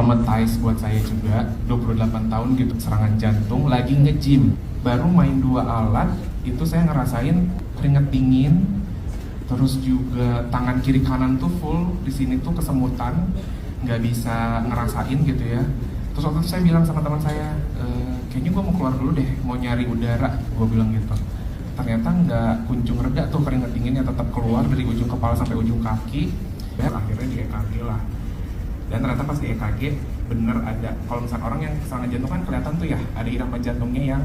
traumatized buat saya juga. 28 tahun gitu serangan jantung, lagi nge-gym, baru main 2 alat itu saya ngerasain keringet dingin, terus juga tangan kiri kanan tuh full di sini tuh kesemutan, nggak bisa ngerasain gitu ya. Terus waktu itu saya bilang sama teman saya, kayaknya gue mau keluar dulu deh, mau nyari udara, gue bilang gitu. Ternyata nggak kunjung reda tuh keringet dinginnya, tetap keluar dari ujung kepala sampai ujung kaki. Dan akhirnya di EKG lah. Dan ternyata pas di EKG bener ada, kalau misalnya orang yang serangan jantung kan kelihatan tuh ya, ada irama jantungnya yang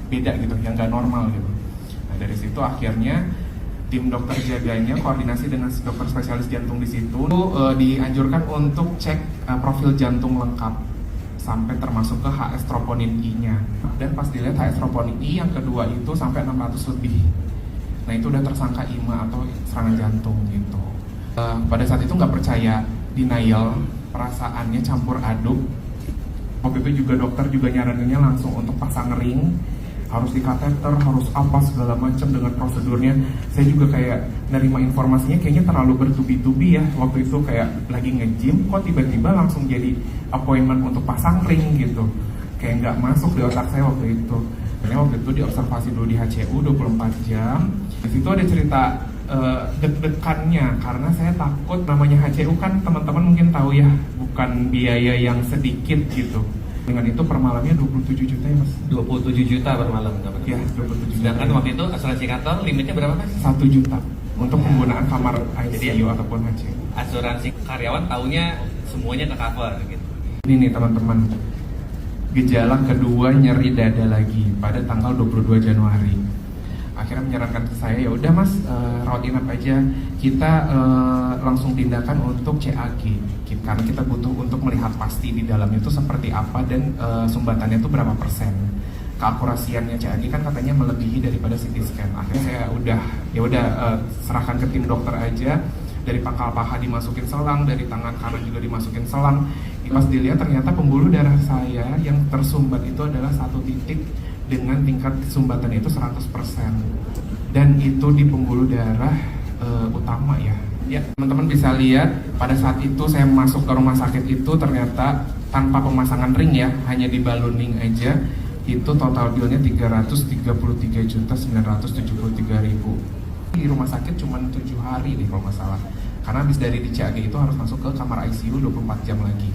beda gitu, yang nggak normal gitu. Nah dari situ akhirnya tim dokter jaganya koordinasi dengan dokter spesialis jantung di situ dianjurkan untuk cek profil jantung lengkap sampai termasuk ke HS troponin I-nya. Dan pas dilihat HS troponin I yang kedua itu sampai 600 lebih. Nah itu udah tersangka IMA atau serangan jantung gitu. Pada saat itu nggak percaya, denial, perasaannya campur aduk. Waktu itu juga dokter juga nyaraninnya langsung untuk pasang ring, harus di kateter, harus apa segala macam dengan prosedurnya. Saya juga kayak nerima informasinya kayaknya terlalu bertubi-tubi ya. Waktu itu kayak lagi nge-gym, kok tiba-tiba langsung jadi appointment untuk pasang ring gitu. Kayak nggak masuk di otak saya waktu itu. Karena waktu itu diobservasi dulu di HCU 24 jam. Di situ ada cerita deg-degannya karena saya takut, namanya HCU kan teman-teman mungkin tahu ya, bukan biaya yang sedikit gitu. Dengan itu per malamnya 27 juta ya mas? 27 juta per malam dapat. Ya 27 juta. Sedangkan waktu itu asuransi kantor limitnya berapa mas? 1 juta untuk penggunaan kamar ICU ataupun HCU. Asuransi karyawan taunya semuanya ke cover gitu. Ini nih teman-teman, gejala kedua nyeri dada lagi pada tanggal 22 Januari. Akhirnya menyarankan ke saya, ya udah mas, rawat inap aja, kita langsung tindakan untuk CAG karena kita butuh untuk melihat pasti di dalam itu seperti apa dan sumbatannya itu berapa persen. Keakurasiannya CAG kan katanya melebihi daripada CT scan. Akhirnya saya serahkan ke tim dokter aja. Dari pangkal paha dimasukin selang, dari tangan kanan juga dimasukin selang. Pas dilihat ternyata pembuluh darah saya yang tersumbat itu adalah 1 titik dengan tingkat sumbatan itu 100%. Dan itu di pembuluh darah utama ya. Ya, teman-teman bisa lihat pada saat itu saya masuk ke rumah sakit itu ternyata tanpa pemasangan ring ya, hanya di ballooning aja. Itu total billnya 333.973.000. Di rumah sakit cuma 7 hari nih kalau nggak salah. Karena habis dari di CAG itu harus masuk ke kamar ICU 24 jam lagi.